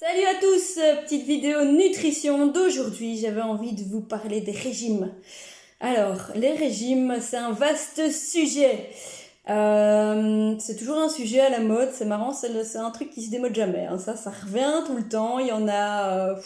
Salut à tous, petite vidéo nutrition d'aujourd'hui, j'avais envie de vous parler des régimes. Alors, les régimes, c'est un vaste sujet. C'est toujours un sujet à la mode, c'est marrant, c'est un truc qui se démode jamais. Hein. Ça revient tout le temps, il y en a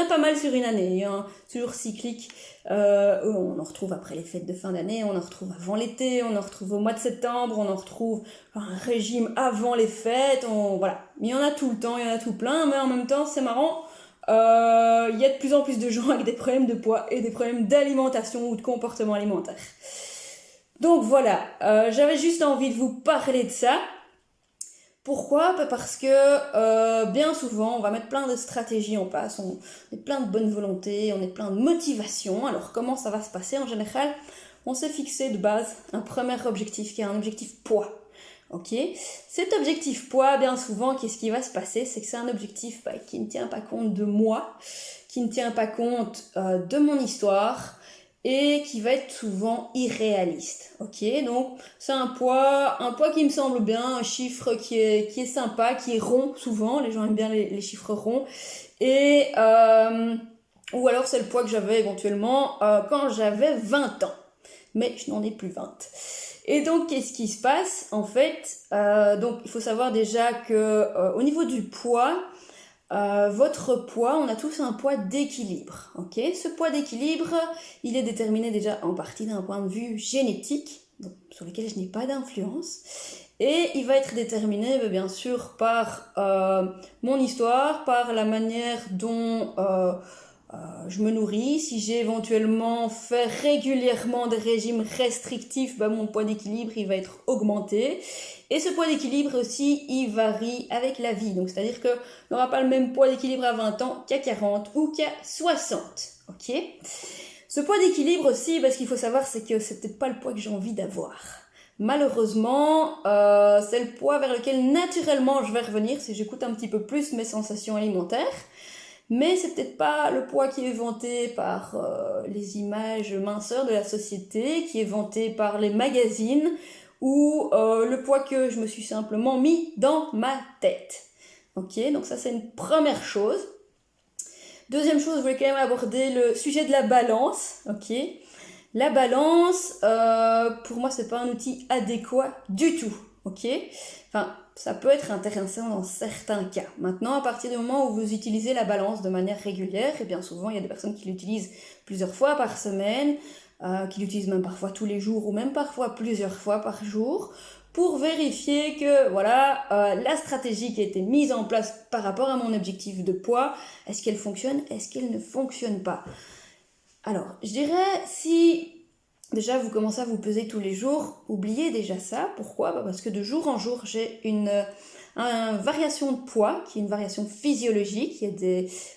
pas mal sur une année, hein, toujours cyclique. On en retrouve après les fêtes de fin d'année, on en retrouve avant l'été, on en retrouve au mois de septembre, on en retrouve un régime avant les fêtes, voilà. Il y en a tout le temps, il y en a tout plein, mais en même temps, c'est marrant. Il y a de plus en plus de gens avec des problèmes de poids et des problèmes d'alimentation ou de comportement alimentaire. Donc voilà, j'avais juste envie de vous parler de ça. Pourquoi? Parce que bien souvent, on va mettre plein de stratégies en place, on est plein de bonne volonté, on est plein de motivation. Alors comment ça va se passer? En général, on s'est fixé de base un premier objectif qui est un objectif poids. Ok? Cet objectif poids, bien souvent, qu'est-ce qui va se passer? C'est que c'est un objectif qui ne tient pas compte de moi, qui ne tient pas compte de mon histoire, et qui va être souvent irréaliste. Ok, donc c'est un poids qui me semble bien, un chiffre qui est sympa, qui est rond souvent, les gens aiment bien les chiffres ronds, et ou alors c'est le poids que j'avais éventuellement quand j'avais 20 ans, mais je n'en ai plus 20. Et donc qu'est-ce qui se passe en fait? Donc il faut savoir déjà que au niveau du poids, votre poids, on a tous un poids d'équilibre, ok? Ce poids d'équilibre, il est déterminé déjà en partie d'un point de vue génétique, donc, sur lequel je n'ai pas d'influence, et il va être déterminé bien sûr par mon histoire, par la manière dont je me nourris. Si j'ai éventuellement fait régulièrement des régimes restrictifs, mon poids d'équilibre il va être augmenté. Et ce poids d'équilibre aussi, il varie avec la vie. Donc c'est-à-dire qu'on n'aura pas le même poids d'équilibre à 20 ans qu'à 40 ou qu'à 60. Ok? Ce poids d'équilibre aussi, ce qu'il faut savoir, c'est que c'est peut-être pas le poids que j'ai envie d'avoir. Malheureusement, c'est le poids vers lequel naturellement je vais revenir si j'écoute un petit peu plus mes sensations alimentaires. Mais c'est peut-être pas le poids qui est vanté par les images minceurs de la société, qui est vanté par les magazines, ou le poids que je me suis simplement mis dans ma tête. Ok, donc ça c'est une première chose. Deuxième chose, je voulais quand même aborder le sujet de la balance. Ok, la balance, pour moi c'est pas un outil adéquat du tout. Ok, enfin ça peut être intéressant dans certains cas. Maintenant, à partir du moment où vous utilisez la balance de manière régulière, et bien souvent il y a des personnes qui l'utilisent plusieurs fois par semaine, qui l'utilisent même parfois tous les jours ou même parfois plusieurs fois par jour, pour vérifier que voilà, la stratégie qui a été mise en place par rapport à mon objectif de poids, est-ce qu'elle fonctionne, est-ce qu'elle ne fonctionne pas? Alors, je dirais si déjà vous commencez à vous peser tous les jours, oubliez déjà ça. Pourquoi? Parce que de jour en jour, j'ai une variation de poids, qui est une variation physiologique.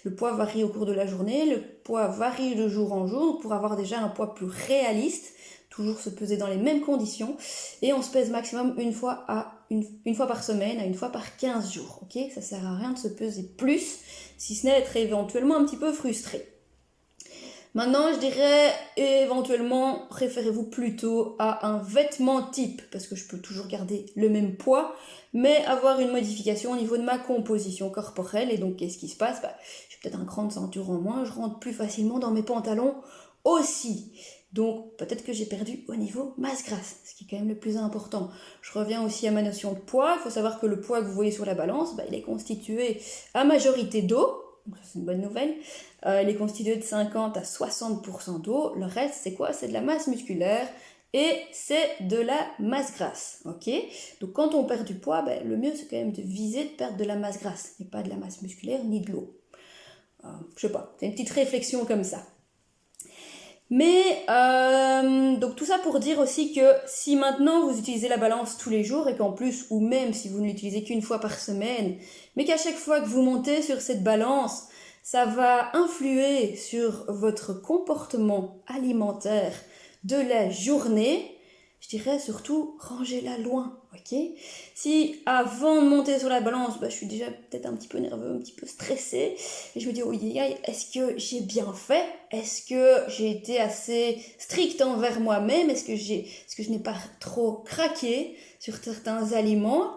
Le poids varie au cours de la journée, le poids varie de jour en jour, pour avoir déjà un poids plus réaliste, toujours se peser dans les mêmes conditions, et on se pèse maximum une fois par semaine, à une fois par 15 jours. Ok, ça sert à rien de se peser plus, si ce n'est être éventuellement un petit peu frustré. Maintenant, je dirais éventuellement, préférez-vous plutôt à un vêtement type, parce que je peux toujours garder le même poids, mais avoir une modification au niveau de ma composition corporelle. Et donc, qu'est-ce qui se passe? J'ai peut-être un cran de ceinture en moins, je rentre plus facilement dans mes pantalons aussi. Donc, peut-être que j'ai perdu au niveau masse grasse, ce qui est quand même le plus important. Je reviens aussi à ma notion de poids. Il faut savoir que le poids que vous voyez sur la balance, il est constitué à majorité d'eau. Donc ça, c'est une bonne nouvelle. Il est constitué de 50 à 60% d'eau. Le reste, c'est quoi? C'est de la masse musculaire et c'est de la masse grasse. Ok? Donc quand on perd du poids, le mieux c'est quand même de viser de perdre de la masse grasse et pas de la masse musculaire ni de l'eau. Je sais pas, c'est une petite réflexion comme ça. Mais donc tout ça pour dire aussi que si maintenant vous utilisez la balance tous les jours et qu'en plus, ou même si vous ne l'utilisez qu'une fois par semaine, mais qu'à chaque fois que vous montez sur cette balance, ça va influer sur votre comportement alimentaire de la journée, je dirais surtout rangez-la loin, ok? Si avant de monter sur la balance, je suis déjà peut-être un petit peu nerveux, un petit peu stressé, et je me dis, oui, est-ce que j'ai bien fait? Est-ce que j'ai été assez stricte envers moi-même? Est-ce que je n'ai pas trop craqué sur certains aliments?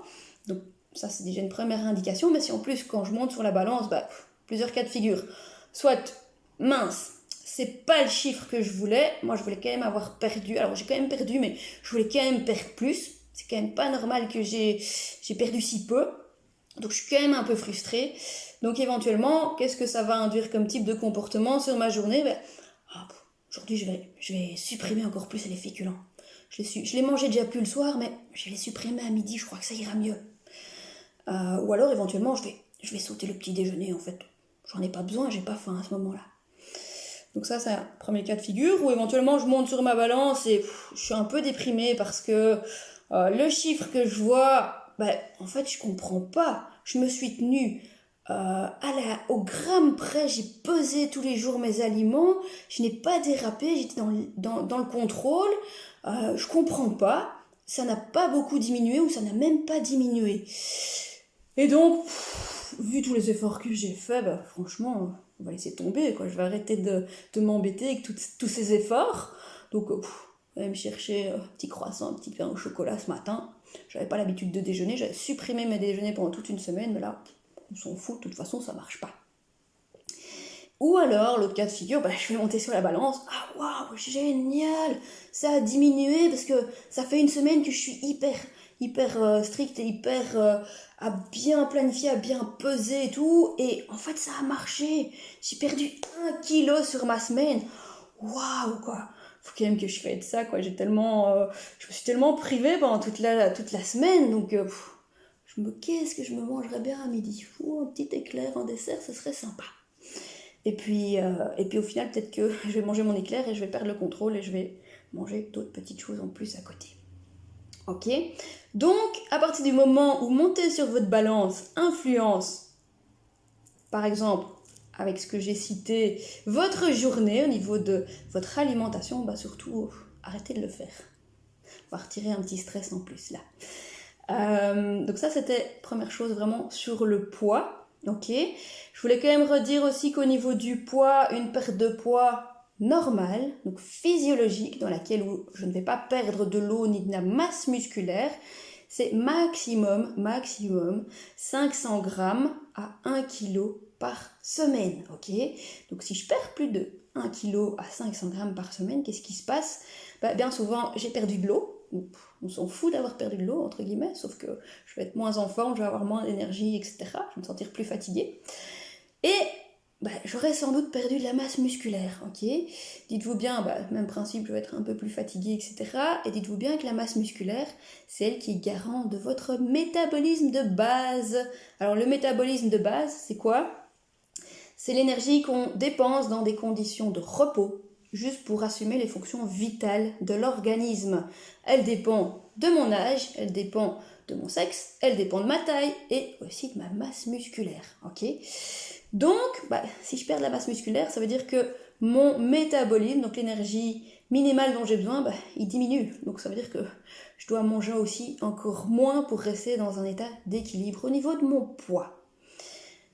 Donc ça c'est déjà une première indication, mais si en plus quand je monte sur la balance, plusieurs cas de figure. Soit, mince, c'est pas le chiffre que je voulais, moi je voulais quand même avoir perdu, alors j'ai quand même perdu, mais je voulais quand même perdre plus, c'est quand même pas normal que j'ai perdu si peu, donc je suis quand même un peu frustrée. Donc éventuellement, qu'est-ce que ça va induire comme type de comportement sur ma journée? Aujourd'hui je vais supprimer encore plus les féculents. Je les mangeais déjà plus le soir, mais je vais les supprimer à midi, je crois que ça ira mieux. Ou alors éventuellement je vais sauter le petit déjeuner en fait. J'en ai pas besoin, j'ai pas faim à ce moment-là. Donc ça c'est un premier cas de figure. Ou éventuellement je monte sur ma balance et je suis un peu déprimée parce que le chiffre que je vois, en fait je comprends pas. Je me suis tenue au gramme près, j'ai pesé tous les jours mes aliments, je n'ai pas dérapé, j'étais dans le contrôle, je comprends pas, ça n'a pas beaucoup diminué ou ça n'a même pas diminué. Et donc, vu tous les efforts que j'ai faits, franchement, on va laisser tomber, quoi. Je vais arrêter de m'embêter avec tous ces efforts. Donc, je vais me chercher un petit croissant, un petit pain au chocolat ce matin. J'avais pas l'habitude de déjeuner, j'avais supprimé mes déjeuners pendant toute une semaine, mais là, on s'en fout, de toute façon, ça marche pas. Ou alors, l'autre cas de figure, je vais monter sur la balance. Ah, waouh, génial! Ça a diminué parce que ça fait une semaine que je suis hyper stricte et à bien planifier, à bien peser et tout. Et en fait, ça a marché. J'ai perdu 1 kilo sur ma semaine. Waouh, quoi! Faut quand même que je fasse ça, quoi. Je me suis tellement privée pendant toute la semaine. Donc, qu'est-ce que je me mangerais bien à midi? Un petit éclair en dessert, ce serait sympa. Et puis au final, peut-être que je vais manger mon éclair et je vais perdre le contrôle et je vais manger d'autres petites choses en plus à côté. Ok? Donc, à partir du moment où monter sur votre balance influence, par exemple, avec ce que j'ai cité, votre journée au niveau de votre alimentation, surtout, arrêtez de le faire. On va retirer un petit stress en plus là. Donc ça, c'était première chose vraiment sur le poids. Ok, je voulais quand même redire aussi qu'au niveau du poids, une perte de poids normale, donc physiologique, dans laquelle je ne vais pas perdre de l'eau ni de la masse musculaire, c'est maximum 500 grammes à 1 kg par semaine. Ok, donc si je perds plus de 1 kg à 500 grammes par semaine, qu'est-ce qui se passe? Bien souvent, j'ai perdu de l'eau. On s'en fout d'avoir perdu de l'eau, entre guillemets, sauf que je vais être moins en forme, je vais avoir moins d'énergie, etc. Je vais me sentir plus fatiguée. Et j'aurais sans doute perdu de la masse musculaire, ok? Dites-vous bien, même principe, je vais être un peu plus fatiguée, etc. Et dites-vous bien que la masse musculaire, c'est elle qui est garant de votre métabolisme de base. Alors le métabolisme de base, c'est quoi? C'est l'énergie qu'on dépense dans des conditions de repos, juste pour assumer les fonctions vitales de l'organisme. Elle dépend de mon âge, elle dépend de mon sexe, elle dépend de ma taille et aussi de ma masse musculaire. Ok? Donc, si je perds de la masse musculaire, ça veut dire que mon métabolisme, donc l'énergie minimale dont j'ai besoin, il diminue. Donc ça veut dire que je dois manger aussi encore moins pour rester dans un état d'équilibre au niveau de mon poids.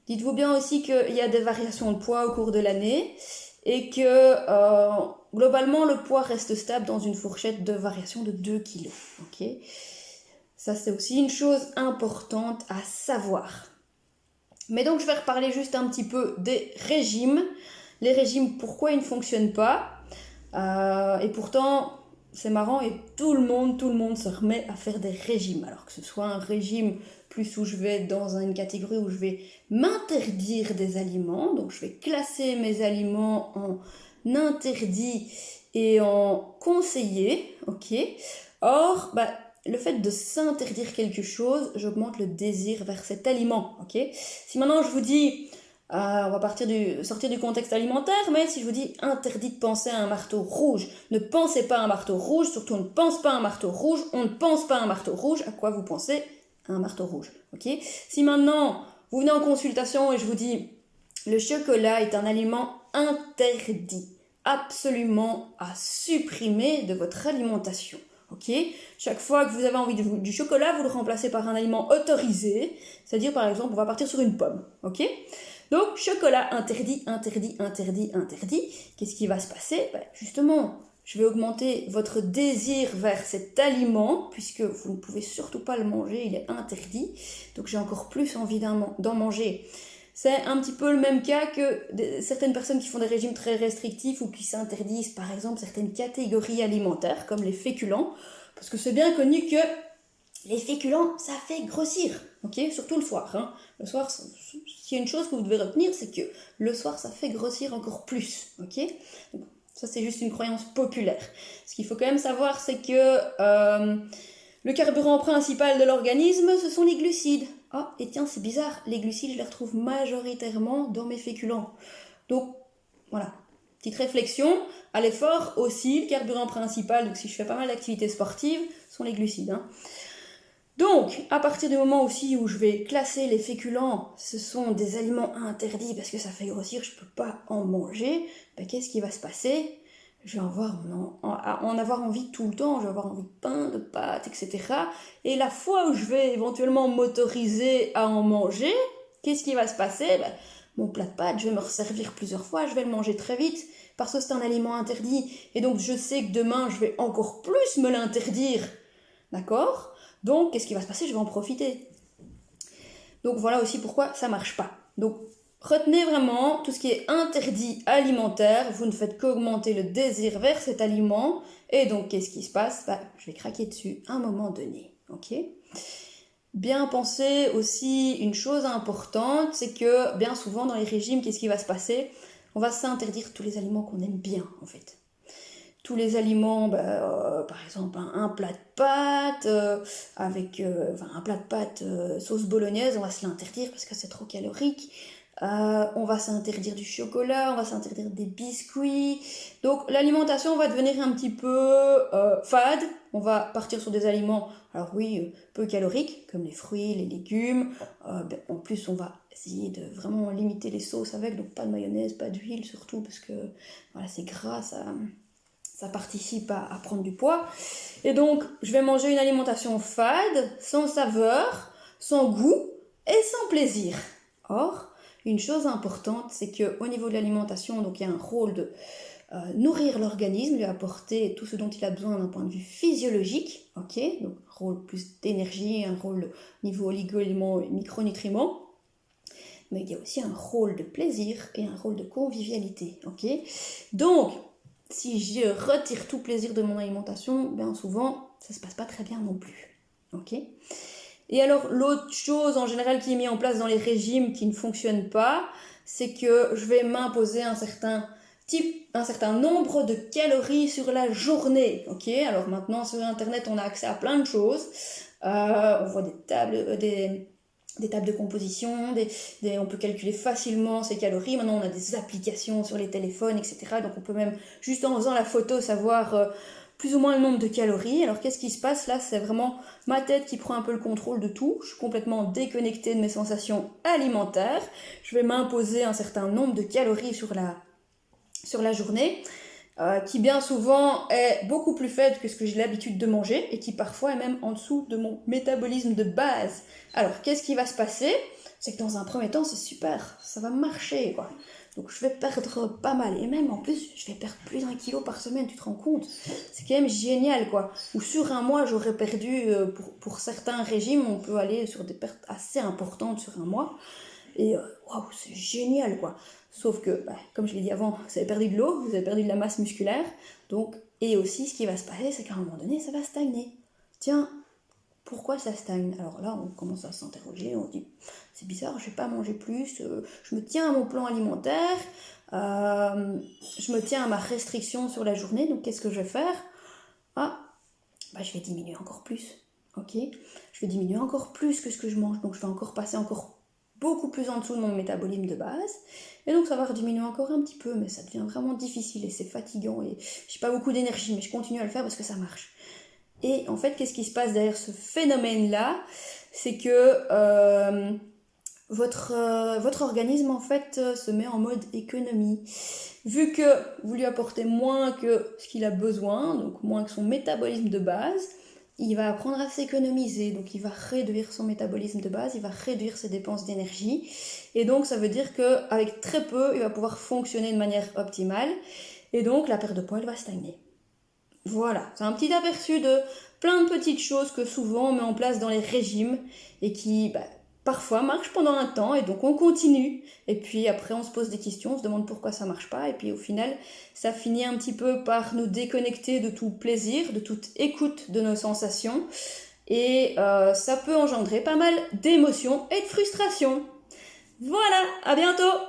Dites-vous bien aussi qu'il y a des variations de poids au cours de l'année et que globalement le poids reste stable dans une fourchette de variation de 2 kg. Okay, ça c'est aussi une chose importante à savoir. Mais donc je vais reparler juste un petit peu des régimes. Les régimes, pourquoi ils ne fonctionnent pas et pourtant c'est marrant et tout le monde se remet à faire des régimes. Alors que ce soit un régime plus où je vais être dans une catégorie où je vais m'interdire des aliments, donc je vais classer mes aliments en interdits et en conseillés, ok. Or, le fait de s'interdire quelque chose, j'augmente le désir vers cet aliment, ok. Si maintenant je vous dis, on va sortir du contexte alimentaire, mais si je vous dis interdit de penser à un marteau rouge, ne pensez pas à un marteau rouge, surtout on ne pense pas à un marteau rouge, on ne pense pas à un marteau rouge, à quoi vous pensez? Un marteau rouge, ok. Si maintenant vous venez en consultation et je vous dis le chocolat est un aliment interdit, absolument à supprimer de votre alimentation, ok. Chaque fois que vous avez envie du chocolat, vous le remplacez par un aliment autorisé, c'est-à-dire par exemple on va partir sur une pomme, ok. Donc chocolat interdit. Qu'est-ce qui va se passer? Justement, je vais augmenter votre désir vers cet aliment, puisque vous ne pouvez surtout pas le manger, il est interdit. Donc j'ai encore plus envie d'en manger. C'est un petit peu le même cas que certaines personnes qui font des régimes très restrictifs ou qui s'interdisent par exemple certaines catégories alimentaires, comme les féculents, parce que c'est bien connu que les féculents, ça fait grossir, ok? Surtout le soir. Hein. Le soir, s'il y a une chose que vous devez retenir, c'est que le soir, ça fait grossir encore plus, ok? Donc, ça, c'est juste une croyance populaire. Ce qu'il faut quand même savoir, c'est que le carburant principal de l'organisme, ce sont les glucides. Ah, et tiens, c'est bizarre, les glucides, je les retrouve majoritairement dans mes féculents. Donc, voilà. Petite réflexion, à l'effort aussi, le carburant principal, donc si je fais pas mal d'activités sportives, sont les glucides. Hein. Donc, à partir du moment aussi où je vais classer les féculents, ce sont des aliments interdits parce que ça fait grossir, je ne peux pas en manger, ben, qu'est-ce qui va se passer? Je vais en avoir envie tout le temps, je vais avoir envie de pain, de pâtes, etc. Et la fois où je vais éventuellement m'autoriser à en manger, qu'est-ce qui va se passer? Ben, mon plat de pâtes, je vais me resservir plusieurs fois, je vais le manger très vite parce que c'est un aliment interdit. Et donc, je sais que demain, je vais encore plus me l'interdire. D'accord? Donc, qu'est-ce qui va se passer? Je vais en profiter. Donc, voilà aussi pourquoi ça ne marche pas. Donc, retenez vraiment tout ce qui est interdit alimentaire. Vous ne faites qu'augmenter le désir vers cet aliment. Et donc, qu'est-ce qui se passe? Je vais craquer dessus à un moment donné. Ok? Bien penser aussi une chose importante, c'est que bien souvent dans les régimes, qu'est-ce qui va se passer? On va s'interdire tous les aliments qu'on aime bien, en fait. Tous les aliments, par exemple un plat de pâtes avec un plat de pâtes sauce bolognaise, on va se l'interdire parce que c'est trop calorique. On va s'interdire du chocolat, on va s'interdire des biscuits. Donc l'alimentation va devenir un petit peu fade. On va partir sur des aliments, alors oui, peu caloriques, comme les fruits, les légumes. En plus, on va essayer de vraiment limiter les sauces avec, donc pas de mayonnaise, pas d'huile surtout, parce que voilà, c'est gras, ça participe à prendre du poids. Et donc, je vais manger une alimentation fade, sans saveur, sans goût et sans plaisir. Or, une chose importante, c'est qu'au niveau de l'alimentation, donc il y a un rôle de nourrir l'organisme, lui apporter tout ce dont il a besoin d'un point de vue physiologique, ok? Donc, un rôle plus d'énergie, un rôle au niveau oligo-éléments et micronutriments. Mais il y a aussi un rôle de plaisir et un rôle de convivialité, ok? Donc, si je retire tout plaisir de mon alimentation, bien souvent, ça se passe pas très bien non plus. Ok? Et alors, l'autre chose en général qui est mise en place dans les régimes qui ne fonctionne pas, c'est que je vais m'imposer un certain nombre de calories sur la journée. Ok? Alors maintenant, sur Internet, on a accès à plein de choses. On voit des tables de composition, on peut calculer facilement ses calories. Maintenant, on a des applications sur les téléphones, etc. Donc, on peut même, juste en faisant la photo, savoir plus ou moins le nombre de calories. Alors, qu'est-ce qui se passe là? C'est vraiment ma tête qui prend un peu le contrôle de tout. Je suis complètement déconnectée de mes sensations alimentaires. Je vais m'imposer un certain nombre de calories sur la journée. Qui bien souvent est beaucoup plus faible que ce que j'ai l'habitude de manger et qui parfois est même en dessous de mon métabolisme de base. Alors, qu'est-ce qui va se passer? C'est que dans un premier temps, c'est super, ça va marcher, quoi. Donc, je vais perdre pas mal. Et même, en plus, je vais perdre plus d'1 kilo par semaine, tu te rends compte? C'est quand même génial, quoi. Ou sur un mois, j'aurais perdu, pour certains régimes, on peut aller sur des pertes assez importantes sur un mois. Et waouh, c'est génial, quoi. Sauf que, comme je l'ai dit avant, vous avez perdu de l'eau, vous avez perdu de la masse musculaire. Donc, et aussi, ce qui va se passer, c'est qu'à un moment donné, ça va stagner. Tiens, pourquoi ça stagne? Alors là, on commence à s'interroger, on se dit, c'est bizarre, je vais pas manger plus, je me tiens à mon plan alimentaire, je me tiens à ma restriction sur la journée, donc qu'est-ce que je vais faire? Je vais diminuer encore plus, ok? Je vais diminuer encore plus que ce que je mange, donc je vais encore passer encore beaucoup plus en dessous de mon métabolisme de base, et donc ça va diminuer encore un petit peu, mais ça devient vraiment difficile et c'est fatigant, et j'ai pas beaucoup d'énergie, mais je continue à le faire parce que ça marche. Et en fait, qu'est-ce qui se passe derrière ce phénomène-là? C'est que votre organisme, en fait, se met en mode économie. Vu que vous lui apportez moins que ce qu'il a besoin, donc moins que son métabolisme de base, il va apprendre à s'économiser. Donc, il va réduire son métabolisme de base, il va réduire ses dépenses d'énergie. Et donc, ça veut dire qu'avec très peu, il va pouvoir fonctionner de manière optimale. Et donc, la perte de poids, elle va stagner. Voilà, c'est un petit aperçu de plein de petites choses que souvent on met en place dans les régimes et qui parfois marchent pendant un temps et donc on continue. Et puis après on se pose des questions, on se demande pourquoi ça marche pas et puis au final ça finit un petit peu par nous déconnecter de tout plaisir, de toute écoute de nos sensations et ça peut engendrer pas mal d'émotions et de frustration. Voilà, à bientôt!